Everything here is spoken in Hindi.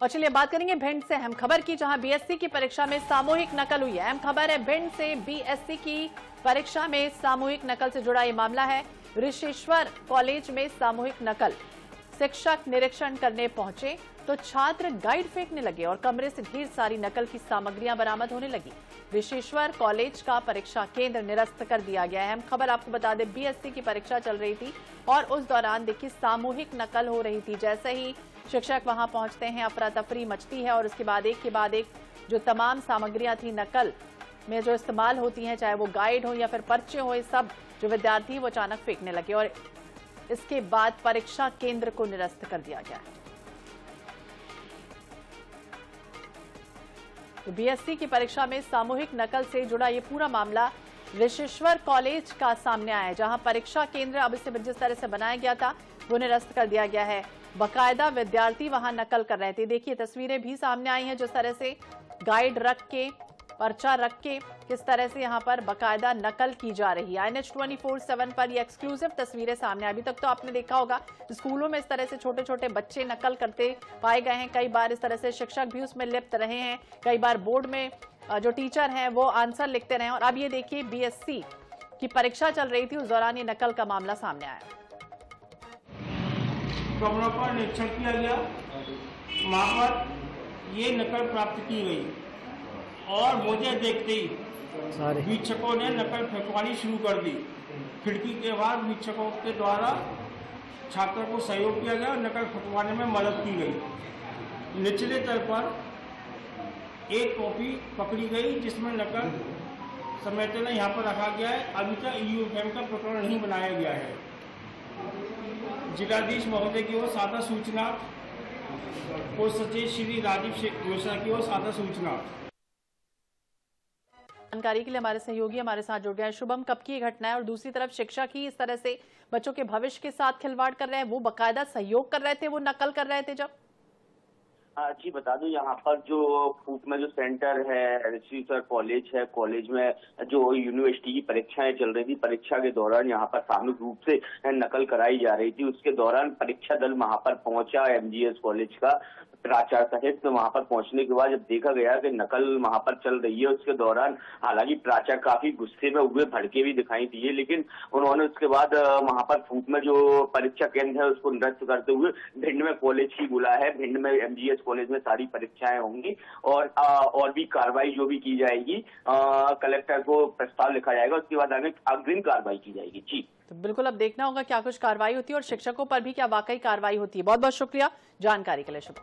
और चलिए बात करेंगे भिंड से अहम खबर की, जहां बीएससी की परीक्षा में सामूहिक नकल हुई है। अहम खबर है भिंड से, बीएससी की परीक्षा में सामूहिक नकल से जुड़ा ये मामला है। ऋषिश्वर कॉलेज में सामूहिक नकल, शिक्षक निरीक्षण करने पहुंचे तो छात्र गाइड फेंकने लगे और कमरे से ढेर सारी नकल की सामग्रियां बरामद होने लगी। ऋषिश्वर कॉलेज का परीक्षा केंद्र निरस्त कर दिया गया है। अहम खबर आपको बता दें, बीएससी की परीक्षा चल रही थी और उस दौरान देखिए सामूहिक नकल हो रही थी। जैसे ही शिक्षक वहां पहुंचते हैं, अफरा तफरी मचती है और उसके बाद एक जो तमाम सामग्रियां थी नकल में जो इस्तेमाल होती हैं, चाहे वो गाइड हो या फिर पर्चे हो, सब जो विद्यार्थी वो अचानक फेंकने लगे और इसके बाद परीक्षा केंद्र को निरस्त कर दिया गया है। तो बीएससी की परीक्षा में सामूहिक नकल से जुड़ा ये पूरा मामला ऋषिश्वर कॉलेज का सामने आया है, जहां परीक्षा केंद्र अब इसे जिस तरह से बनाया गया था वो निरस्त कर दिया गया है। बाकायदा विद्यार्थी वहां नकल कर रहे थे। देखिए तस्वीरें भी सामने आई हैं, जिस तरह से गाइड रख के, पर्चा रख के किस तरह से यहां पर बाकायदा नकल की जा रही है। INH 24/7 पर ये एक्सक्लूसिव तस्वीरें सामने। अभी तक तो आपने देखा होगा स्कूलों में इस तरह से छोटे छोटे बच्चे नकल करते पाए गए हैं। कई बार इस तरह से शिक्षक भी उसमें लिप्त रहे हैं। कई बार बोर्ड में जो टीचर हैं वो आंसर लिखते रहे। और अब ये देखिए बीएससी की परीक्षा चल रही थी, उस दौरान ये नकल का मामला सामने आया। कमरों पर निरीक्षण किया गया, वहाँ पर ये नकल प्राप्त की गई और मुझे देखते ही वीक्षकों ने नकल फेंकवानी शुरू कर दी। खिड़की के बाद वीक्षकों के द्वारा छात्रों को सहयोग किया गया और नकल फेंकवाने में मदद की गई। निचले तल पर एक कॉपी पकड़ी गई जिसमें नकल समेटना यहाँ पर रखा गया है। अभी तक ईयूएफएम का प्रकरण नहीं बनाया गया है। जिलाधीश महोदय की ओर सादा सूचना, पोस्ट सचिव श्री राजीव मिश्रा की ओर सादा सूचना। जानकारी के लिए हमारे सहयोगी हमारे साथ जुड़ गए हैं। शुभम, कब की घटना है और दूसरी तरफ शिक्षक ही इस तरह से बच्चों के भविष्य के साथ खिलवाड़ कर रहे हैं, वो बाकायदा सहयोग कर रहे थे, वो नकल कर रहे थे जब? जी बता दूं, यहाँ पर जो फूक में जो सेंटर है ऋषिश्वर कॉलेज है, कॉलेज में जो यूनिवर्सिटी की परीक्षाएं चल रही थी, परीक्षा के दौरान यहाँ पर सामूहिक रूप से नकल कराई जा रही थी। उसके दौरान परीक्षा दल वहां पर पहुंचा, एमजीएस कॉलेज का प्राचार्य सहित। तो वहां पर पहुंचने के बाद जब देखा गया कि नकल वहां पर चल रही है, उसके दौरान हालांकि प्राचार्य काफी गुस्से में हुए, भड़के भी दिखाई दिए, लेकिन उन्होंने उसके बाद वहां पर फूक में जो परीक्षा केंद्र है उसको निरस्त करते हुए भिंड में कॉलेज की बुला है। भिंड में एमजीएस कॉलेज में सारी परीक्षाएं होंगी और भी कार्रवाई जो भी की जाएगी, कलेक्टर को प्रस्ताव लिखा जाएगा, उसके बाद आगे अग्रिम कार्रवाई की जाएगी। जी तो बिल्कुल अब देखना होगा क्या कुछ कार्रवाई होती है और शिक्षकों पर भी क्या वाकई कार्रवाई होती है। बहुत बहुत शुक्रिया जानकारी के लिए। शुभ